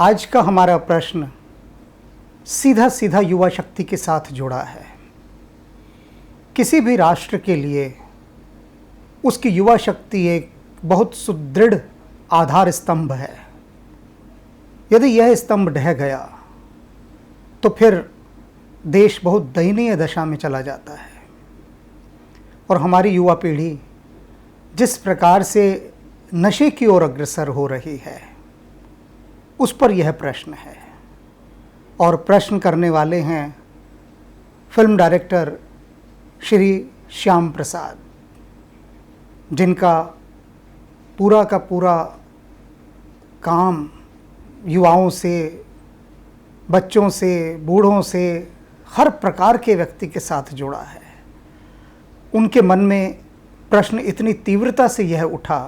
आज का हमारा प्रश्न सीधा सीधा युवा शक्ति के साथ जुड़ा है। किसी भी राष्ट्र के लिए उसकी युवा शक्ति एक बहुत सुदृढ़ आधार स्तंभ है। यदि यह स्तंभ ढह गया तो फिर देश बहुत दयनीय दशा में चला जाता है। और हमारी युवा पीढ़ी जिस प्रकार से नशे की ओर अग्रसर हो रही है, उस पर यह प्रश्न है। और प्रश्न करने वाले हैं फिल्म डायरेक्टर श्री श्याम प्रसाद, जिनका पूरा का पूरा काम युवाओं से, बच्चों से, बूढ़ों से, हर प्रकार के व्यक्ति के साथ जुड़ा है। उनके मन में प्रश्न इतनी तीव्रता से यह उठा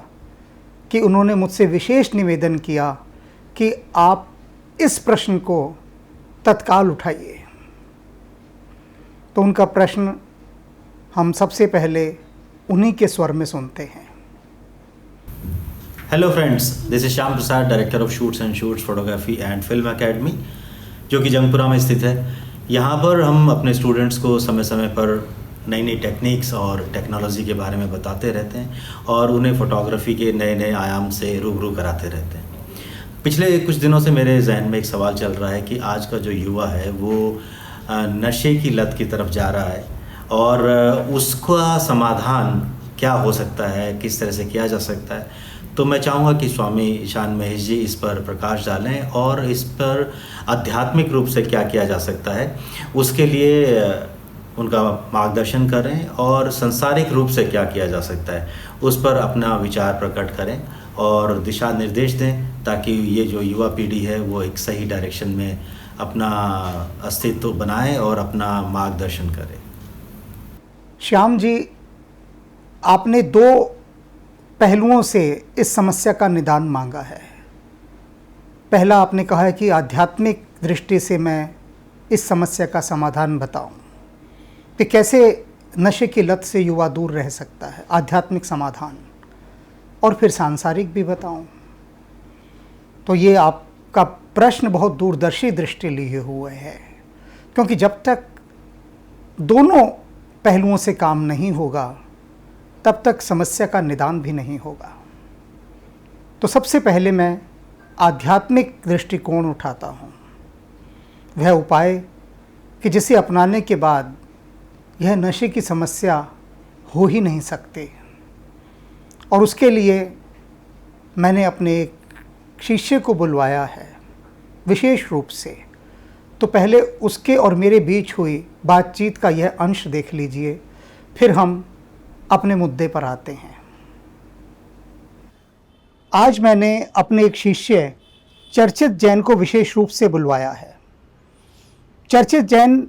कि उन्होंने मुझसे विशेष निवेदन किया कि आप इस प्रश्न को तत्काल उठाइए। तो उनका प्रश्न हम सबसे पहले उन्हीं के स्वर में सुनते हैं। Hello friends, this is Shyam Prasad, director of shoots and shoots photography and film academy, जो कि जंगपुरा में स्थित है। यहाँ पर हम अपने स्टूडेंट्स को समय समय पर नई नई टेक्निक्स और टेक्नोलॉजी के बारे में बताते रहते हैं और उन्हें फ़ोटोग्राफी के नए नए आयाम से रूबरू कराते रहते हैं। पिछले कुछ दिनों से मेरे जहन में एक सवाल चल रहा है कि आज का जो युवा है वो नशे की लत की तरफ जा रहा है और उसका समाधान क्या हो सकता है, किस तरह से किया जा सकता है। तो मैं चाहूँगा कि स्वामी ईशान महेश जी इस पर प्रकाश डालें और इस पर आध्यात्मिक रूप से क्या किया जा सकता है उसके लिए उनका मार्गदर्शन करें और सांसारिक रूप से क्या किया जा सकता है उस पर अपना विचार प्रकट करें और दिशा निर्देश दें, ताकि ये जो युवा पीढ़ी है वो एक सही डायरेक्शन में अपना अस्तित्व बनाए और अपना मार्गदर्शन करे। श्याम जी, आपने दो पहलुओं से इस समस्या का निदान मांगा है। पहला, आपने कहा है कि आध्यात्मिक दृष्टि से मैं इस समस्या का समाधान बताऊं कि कैसे नशे की लत से युवा दूर रह सकता है, आध्यात्मिक समाधान, और फिर सांसारिक भी बताऊं। तो ये आपका प्रश्न बहुत दूरदर्शी दृष्टि लिए हुए है, क्योंकि जब तक दोनों पहलुओं से काम नहीं होगा तब तक समस्या का निदान भी नहीं होगा। तो सबसे पहले मैं आध्यात्मिक दृष्टिकोण उठाता हूँ। वह उपाय कि जिसे अपनाने के बाद यह नशे की समस्या हो ही नहीं सकती। और उसके लिए मैंने अपने एक शिष्य को बुलवाया है विशेष रूप से। तो पहले उसके और मेरे बीच हुई बातचीत का यह अंश देख लीजिए, फिर हम अपने मुद्दे पर आते हैं। आज मैंने अपने एक शिष्य चर्चित जैन को विशेष रूप से बुलवाया है। चर्चित जैन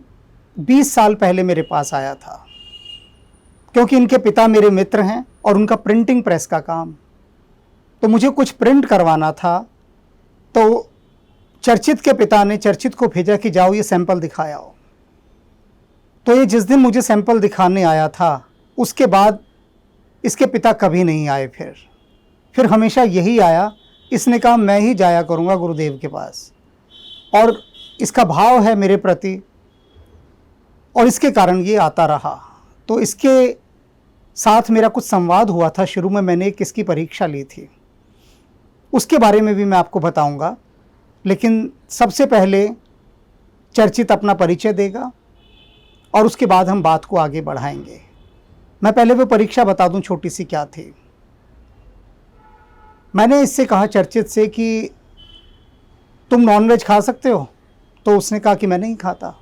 20 साल पहले मेरे पास आया था, क्योंकि इनके पिता मेरे मित्र हैं और उनका प्रिंटिंग प्रेस का काम। तो मुझे कुछ प्रिंट करवाना था। तो चर्चित के पिता ने चर्चित को भेजा कि जाओ ये सैंपल दिखा आओ। तो ये जिस दिन मुझे सैंपल दिखाने आया था, उसके बाद इसके पिता कभी नहीं आए। फिर हमेशा यही आया। इसने कहा मैं ही जाया करूँगा गुरुदेव के पास, और इसका भाव है मेरे प्रति, और इसके कारण ये आता रहा। तो इसके साथ मेरा कुछ संवाद हुआ था। शुरू में मैंने एक इसकी परीक्षा ली थी, उसके बारे में भी मैं आपको बताऊंगा। लेकिन सबसे पहले चर्चित अपना परिचय देगा और उसके बाद हम बात को आगे बढ़ाएंगे। मैं पहले वो परीक्षा बता दूं छोटी सी क्या थी। मैंने इससे कहा, चर्चित से, कि तुम नॉनवेज खा सकते हो? तो उसने कहा कि मैं नहीं खाता।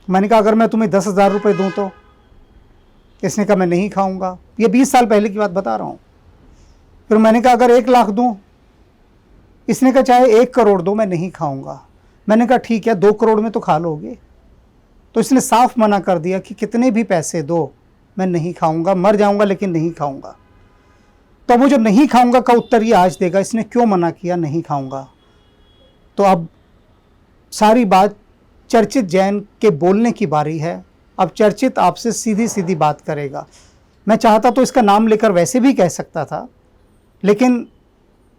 मैंने कहा अगर मैं तुम्हें 10,000 रुपये दूँ तो? इसने कहा मैं नहीं खाऊंगा। ये 20 साल पहले की बात बता रहा हूँ। फिर मैंने कहा अगर 1 लाख दूँ? इसने कहा चाहे 1 करोड़ दो, मैं नहीं खाऊंगा। मैंने कहा ठीक है, 2 करोड़ में तो खा लोगे। तो इसने साफ मना कर दिया कि कितने भी पैसे दो मैं नहीं खाऊंगा, मर जाऊंगा लेकिन नहीं खाऊंगा। तो वो जो नहीं खाऊंगा का उत्तर ये आज देगा, इसने क्यों मना किया नहीं खाऊंगा। तो अब सारी बात चर्चित जैन के बोलने की बारी है। अब चर्चित आपसे सीधी सीधी बात करेगा। मैं चाहता तो इसका नाम लेकर वैसे भी कह सकता था, लेकिन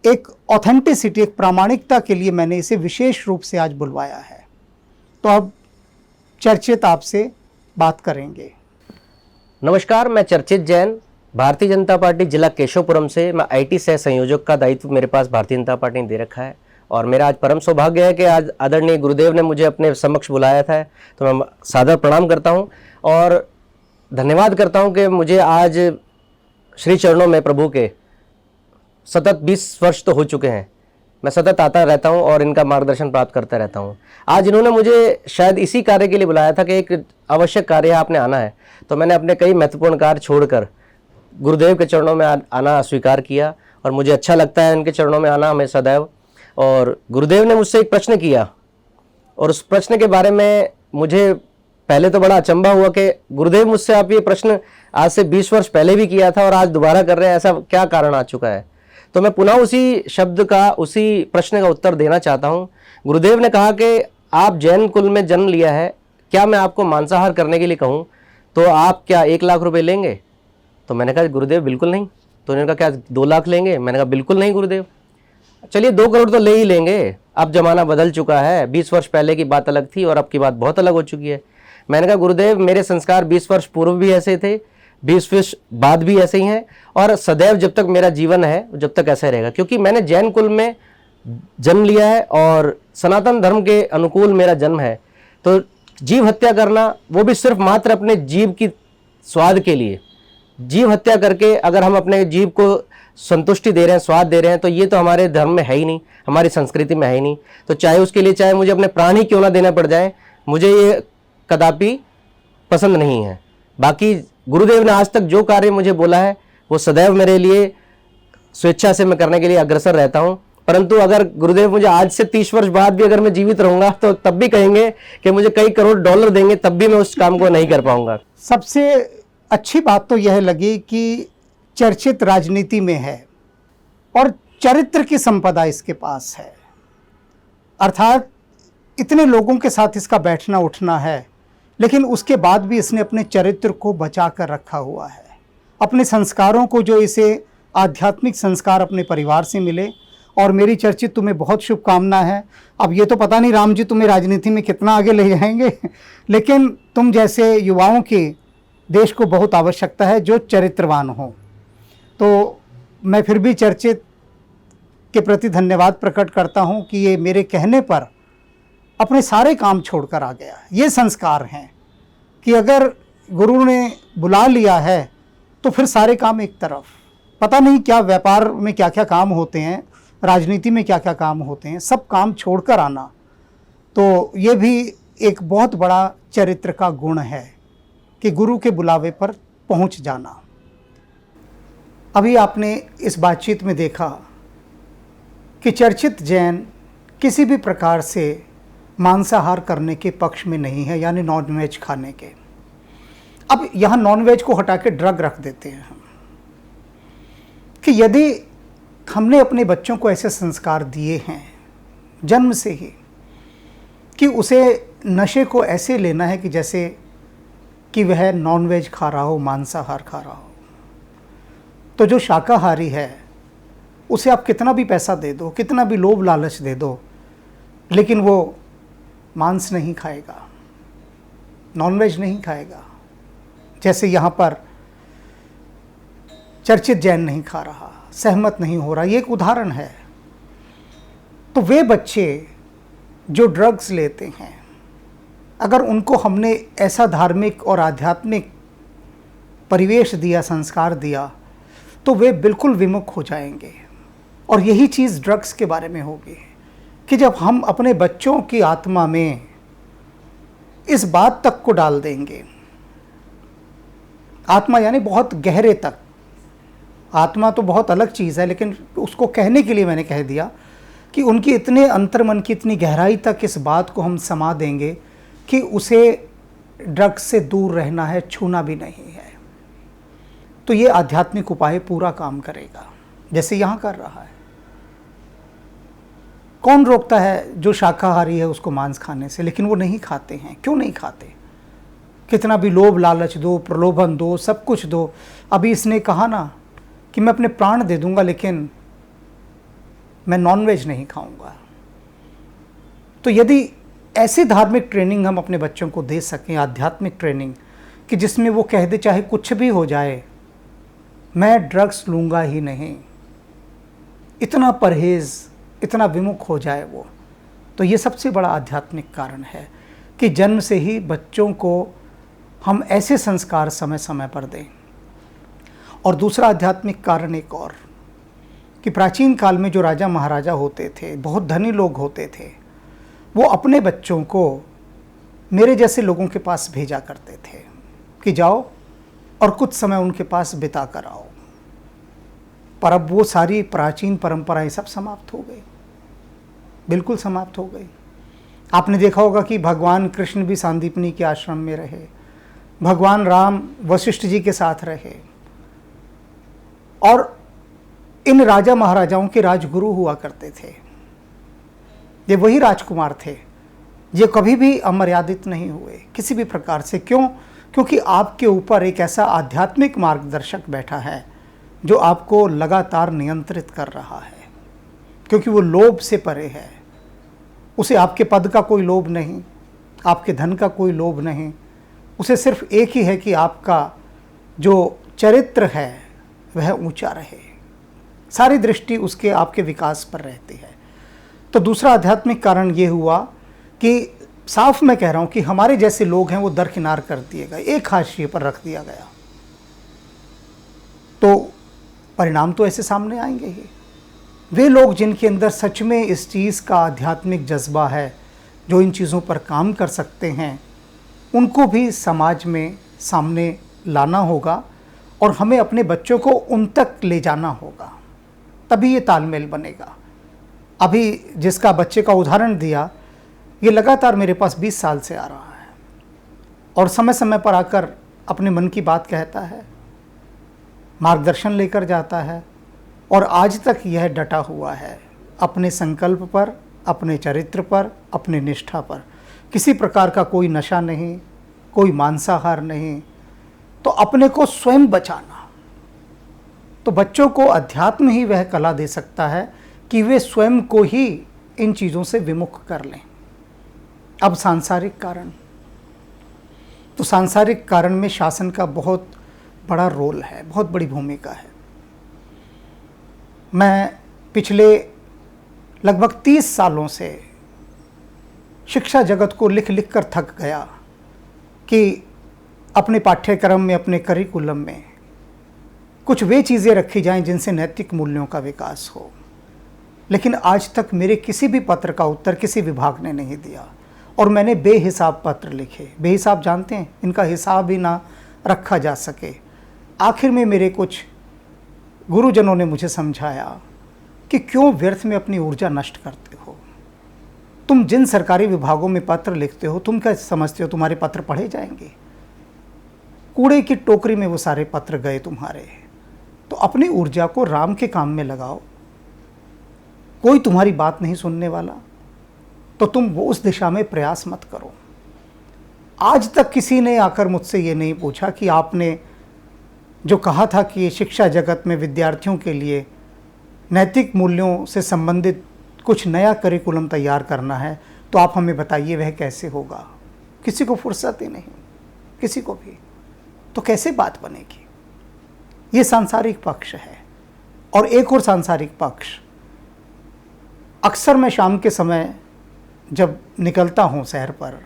एक ऑथेंटिसिटी, एक प्रामाणिकता के लिए मैंने इसे विशेष रूप से आज बुलवाया है। तो अब चर्चित आपसे बात करेंगे। नमस्कार, मैं चर्चित जैन, भारतीय जनता पार्टी जिला केशवपुरम से। मैं आईटी सह संयोजक का दायित्व मेरे पास भारतीय जनता पार्टी ने दे रखा है और मेरा आज परम सौभाग्य है कि आज आदरणीय गुरुदेव ने मुझे अपने समक्ष बुलाया था। तो मैं सादर प्रणाम करता हूं और धन्यवाद करता हूं कि मुझे आज श्री चरणों में प्रभु के सतत 20 वर्ष तो हो चुके हैं। मैं सतत आता रहता हूं और इनका मार्गदर्शन प्राप्त करता रहता हूं। आज इन्होंने मुझे शायद इसी कार्य के लिए बुलाया था कि एक आवश्यक कार्य है, आपने आना है। तो मैंने अपने कई महत्वपूर्ण कार्य छोड़कर गुरुदेव के चरणों में आना स्वीकार किया और मुझे अच्छा लगता है इनके चरणों में आना हमें सदैव। और गुरुदेव ने मुझसे एक प्रश्न किया और उस प्रश्न के बारे में मुझे पहले तो बड़ा अचंभा हुआ कि गुरुदेव मुझसे आप ये प्रश्न आज से 20 वर्ष पहले भी किया था और आज दोबारा कर रहे हैं, ऐसा क्या कारण आ चुका है। तो मैं पुनः उसी शब्द का, उसी प्रश्न का उत्तर देना चाहता हूँ। गुरुदेव ने कहा कि आप जैन कुल में जन्म लिया है, क्या मैं आपको मांसाहार करने के लिए कहूँ तो आप क्या 1 लाख रुपए लेंगे? तो मैंने कहा गुरुदेव बिल्कुल नहीं। तो उन्होंने कहा क्या 2 लाख लेंगे? मैंने कहा बिल्कुल नहीं गुरुदेव। चलिए 2 करोड़ तो ले ही लेंगे, अब जमाना बदल चुका है, 20 वर्ष पहले की बात अलग थी और अब की बात बहुत अलग हो चुकी है। मैंने कहा गुरुदेव मेरे संस्कार 20 वर्ष पूर्व भी ऐसे थे, 20 वर्ष बाद भी ऐसे ही हैं और सदैव जब तक मेरा जीवन है जब तक ऐसा रहेगा, क्योंकि मैंने जैन कुल में जन्म लिया है और सनातन धर्म के अनुकूल मेरा जन्म है। तो जीव हत्या करना, वो भी सिर्फ मात्र अपने जीव की स्वाद के लिए, जीव हत्या करके अगर हम अपने जीव को संतुष्टि दे रहे हैं, स्वाद दे रहे हैं, तो ये तो हमारे धर्म में है ही नहीं, हमारी संस्कृति में है ही नहीं। तो चाहे उसके लिए चाहे मुझे अपने प्राण ही क्यों ना देना पड़ जाए, मुझे ये कदापि पसंद नहीं है। बाकी गुरुदेव ने आज तक जो कार्य मुझे बोला है वो सदैव मेरे लिए स्वेच्छा से मैं करने के लिए अग्रसर रहता हूँ। परंतु अगर गुरुदेव मुझे आज से 30 वर्ष बाद भी अगर मैं जीवित रहूंगा तो तब भी कहेंगे कि मुझे कई करोड़ डॉलर देंगे, तब भी मैं उस काम को नहीं कर पाऊंगा। सबसे अच्छी बात तो यह लगी कि चर्चित राजनीति में है और चरित्र की संपदा इसके पास है, अर्थात इतने लोगों के साथ इसका बैठना उठना है, लेकिन उसके बाद भी इसने अपने चरित्र को बचा कर रखा हुआ है। अपने संस्कारों को, जो इसे आध्यात्मिक संस्कार अपने परिवार से मिले, और मेरी चर्चित तुम्हें बहुत शुभकामना है। अब ये तो पता नहीं राम जी तुम्हें राजनीति में कितना आगे ले जाएंगे, लेकिन तुम जैसे युवाओं की देश को बहुत आवश्यकता है जो चरित्रवान हो। तो मैं फिर भी चर्चित के प्रति धन्यवाद प्रकट करता हूँ कि ये मेरे कहने पर अपने सारे काम छोड़कर आ गया। ये संस्कार हैं कि अगर गुरु ने बुला लिया है तो फिर सारे काम एक तरफ, पता नहीं क्या व्यापार में क्या क्या काम होते हैं, राजनीति में क्या क्या काम होते हैं, सब काम छोड़कर आना, तो ये भी एक बहुत बड़ा चरित्र का गुण है कि गुरु के बुलावे पर पहुंच जाना। अभी आपने इस बातचीत में देखा कि चर्चित जैन किसी भी प्रकार से मांसाहार करने के पक्ष में नहीं है, यानी नॉनवेज खाने के। अब यहाँ नॉनवेज को हटा के ड्रग रख देते हैं हम, कि यदि हमने अपने बच्चों को ऐसे संस्कार दिए हैं जन्म से ही कि उसे नशे को ऐसे लेना है कि जैसे कि वह नॉनवेज खा रहा हो, मांसाहार खा रहा हो, तो जो शाकाहारी है उसे आप कितना भी पैसा दे दो, कितना भी लोभ लालच दे दो, लेकिन वो मांस नहीं खाएगा, नॉनवेज नहीं खाएगा। जैसे यहाँ पर चर्चित जैन नहीं खा रहा, सहमत नहीं हो रहा, ये एक उदाहरण है। तो वे बच्चे जो ड्रग्स लेते हैं, अगर उनको हमने ऐसा धार्मिक और आध्यात्मिक परिवेश दिया, संस्कार दिया, तो वे बिल्कुल विमुख हो जाएंगे। और यही चीज़ ड्रग्स के बारे में होगी कि जब हम अपने बच्चों की आत्मा में इस बात तक को डाल देंगे, आत्मा यानी बहुत गहरे तक, आत्मा तो बहुत अलग चीज़ है, लेकिन उसको कहने के लिए मैंने कह दिया कि उनकी इतने अंतर्मन की इतनी गहराई तक इस बात को हम समा देंगे कि उसे ड्रग्स से दूर रहना है, छूना भी नहीं है। तो ये आध्यात्मिक उपाय पूरा काम करेगा, जैसे यहाँ कर रहा है। कौन रोकता है जो शाकाहारी है उसको मांस खाने से, लेकिन वो नहीं खाते हैं। क्यों नहीं खाते? कितना भी लोभ लालच दो, प्रलोभन दो, सब कुछ दो। अभी इसने कहा ना कि मैं अपने प्राण दे दूंगा, लेकिन मैं नॉनवेज नहीं खाऊंगा। तो यदि ऐसी धार्मिक ट्रेनिंग हम अपने बच्चों को दे सकें, आध्यात्मिक ट्रेनिंग, कि जिसमें वो कह दे चाहे कुछ भी हो जाए मैं ड्रग्स लूँगा ही नहीं, इतना परहेज़, इतना विमुख हो जाए वो, तो ये सबसे बड़ा आध्यात्मिक कारण है कि जन्म से ही बच्चों को हम ऐसे संस्कार समय समय पर दें। और दूसरा आध्यात्मिक कारण एक और, कि प्राचीन काल में जो राजा महाराजा होते थे, बहुत धनी लोग होते थे, वो अपने बच्चों को मेरे जैसे लोगों के पास भेजा करते थे कि जाओ और कुछ समय उनके पास बिता कर आओ। पर अब वो सारी प्राचीन परंपराएं सब समाप्त हो गई, बिल्कुल समाप्त हो गई। आपने देखा होगा कि भगवान कृष्ण भी सांदीपनी के आश्रम में रहे, भगवान राम वशिष्ठ जी के साथ रहे, और इन राजा महाराजाओं के राजगुरु हुआ करते थे। ये वही राजकुमार थे, ये कभी भी अमर्यादित नहीं हुए किसी भी प्रकार से। क्यों? क्योंकि आपके ऊपर एक ऐसा आध्यात्मिक मार्गदर्शक बैठा है जो आपको लगातार नियंत्रित कर रहा है, क्योंकि वो लोभ से परे है। उसे आपके पद का कोई लोभ नहीं, आपके धन का कोई लोभ नहीं, उसे सिर्फ एक ही है कि आपका जो चरित्र है वह ऊंचा रहे। सारी दृष्टि उसके आपके विकास पर रहती है। तो दूसरा आध्यात्मिक कारण ये हुआ कि साफ मैं कह रहा हूँ कि हमारे जैसे लोग हैं वो दरकिनार कर दिए गए, एक हाशिए पर रख दिया गया। तो परिणाम तो ऐसे सामने आएंगे ही। वे लोग जिनके अंदर सच में इस चीज़ का आध्यात्मिक जज्बा है, जो इन चीज़ों पर काम कर सकते हैं, उनको भी समाज में सामने लाना होगा और हमें अपने बच्चों को उन तक ले जाना होगा, तभी ये तालमेल बनेगा। अभी जिसका बच्चे का उदाहरण दिया, ये लगातार मेरे पास 20 साल से आ रहा है और समय समय पर आकर अपने मन की बात कहता है, मार्गदर्शन लेकर जाता है, और आज तक यह डटा हुआ है अपने संकल्प पर, अपने चरित्र पर, अपने निष्ठा पर। किसी प्रकार का कोई नशा नहीं, कोई मांसाहार नहीं। तो अपने को स्वयं बचाना, तो बच्चों को अध्यात्म ही वह कला दे सकता है कि वे स्वयं को ही इन चीज़ों से विमुख कर लें। अब सांसारिक कारण, तो सांसारिक कारण में शासन का बहुत बड़ा रोल है, बहुत बड़ी भूमिका है। मैं पिछले लगभग 30 सालों से शिक्षा जगत को लिख लिख कर थक गया कि अपने पाठ्यक्रम में, अपने करिकुलम में कुछ वे चीज़ें रखी जाएं जिनसे नैतिक मूल्यों का विकास हो। लेकिन आज तक मेरे किसी भी पत्र का उत्तर किसी विभाग ने नहीं दिया, और मैंने बेहिसाब पत्र लिखे। बेहिसाब जानते हैं, इनका हिसाब ही ना रखा जा सके। आखिर में मेरे कुछ गुरुजनों ने मुझे समझाया कि क्यों व्यर्थ में अपनी ऊर्जा नष्ट करते हो। तुम जिन सरकारी विभागों में पत्र लिखते हो, तुम क्या समझते हो तुम्हारे पत्र पढ़े जाएंगे? कूड़े की टोकरी में वो सारे पत्र गए तुम्हारे। तो अपनी ऊर्जा को राम के काम में लगाओ। कोई तुम्हारी बात नहीं सुनने वाला, तो तुम वो उस दिशा में प्रयास मत करो। आज तक किसी ने आकर मुझसे ये नहीं पूछा कि आपने जो कहा था कि शिक्षा जगत में विद्यार्थियों के लिए नैतिक मूल्यों से संबंधित कुछ नया करिकुलम तैयार करना है, तो आप हमें बताइए वह कैसे होगा। किसी को फुर्सत ही नहीं, किसी को भी। तो कैसे बात बनेगी? ये सांसारिक पक्ष है। और एक और सांसारिक पक्ष, अक्सर मैं शाम के समय जब निकलता हूँ शहर पर,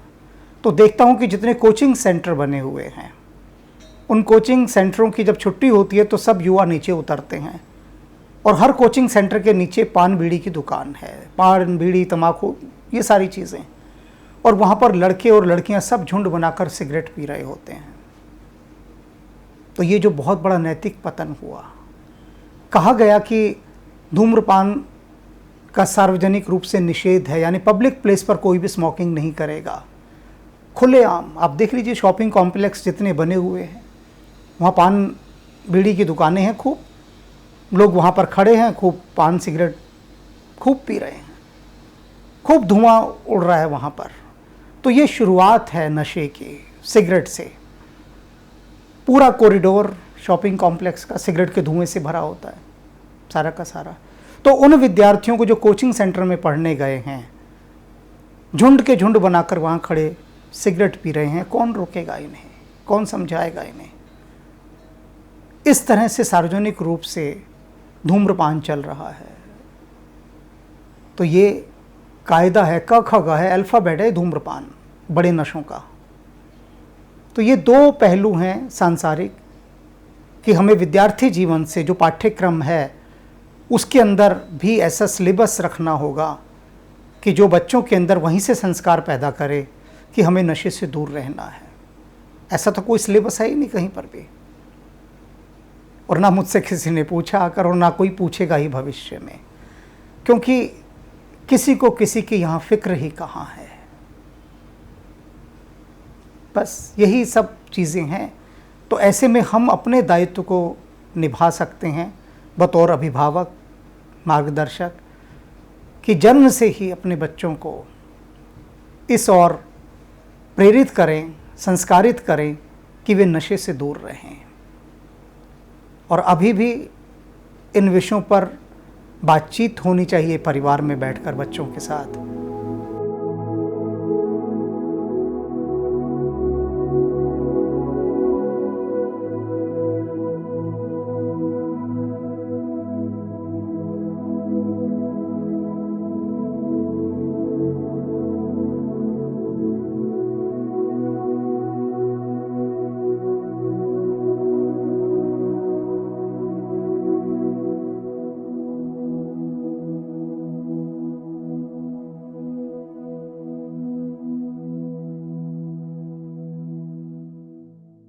तो देखता हूँ कि जितने कोचिंग सेंटर बने हुए हैं, उन कोचिंग सेंटरों की जब छुट्टी होती है तो सब युवा नीचे उतरते हैं, और हर कोचिंग सेंटर के नीचे पान बीड़ी की दुकान है। पान बीड़ी तंबाकू ये सारी चीज़ें, और वहाँ पर लड़के और लड़कियाँ सब झुंड बनाकर सिगरेट पी रहे होते हैं। तो ये जो बहुत बड़ा नैतिक पतन हुआ, कहा गया कि धूम्रपान का सार्वजनिक रूप से निषेध है, यानी पब्लिक प्लेस पर कोई भी स्मोकिंग नहीं करेगा। खुलेआम आप देख लीजिए, शॉपिंग कॉम्प्लेक्स जितने बने हुए हैं वहाँ पान बीड़ी की दुकानें हैं, खूब लोग वहाँ पर खड़े हैं, खूब पान सिगरेट खूब पी रहे हैं, खूब धुआं उड़ रहा है वहाँ पर। तो ये शुरुआत है नशे की, सिगरेट से। पूरा कॉरिडोर शॉपिंग कॉम्प्लेक्स का सिगरेट के धुएं से भरा होता है, सारा का सारा। तो उन विद्यार्थियों को जो कोचिंग सेंटर में पढ़ने गए हैं, झुंड के झुंड बनाकर वहाँ खड़े सिगरेट पी रहे हैं, कौन रोकेगा इन्हें, कौन समझाएगा इन्हें? इस तरह से सार्वजनिक रूप से धूम्रपान चल रहा है। तो ये कायदा है, क ख ग है, अल्फ़ाबेट है धूम्रपान, बड़े नशों का। तो ये दो पहलू हैं सांसारिक, कि हमें विद्यार्थी जीवन से जो पाठ्यक्रम है उसके अंदर भी ऐसा सिलेबस रखना होगा कि जो बच्चों के अंदर वहीं से संस्कार पैदा करे कि हमें नशे से दूर रहना है। ऐसा तो कोई सिलेबस है ही नहीं कहीं पर भी, और ना मुझसे किसी ने पूछा आकर, और ना कोई पूछेगा ही भविष्य में, क्योंकि किसी को किसी की यहाँ फिक्र ही कहाँ है। बस यही सब चीज़ें हैं। तो ऐसे में हम अपने दायित्व को निभा सकते हैं बतौर अभिभावक, मार्गदर्शक, कि जन्म से ही अपने बच्चों को इस ओर प्रेरित करें, संस्कारित करें कि वे नशे से दूर रहें। और अभी भी इन विषयों पर बातचीत होनी चाहिए परिवार में बैठकर बच्चों के साथ।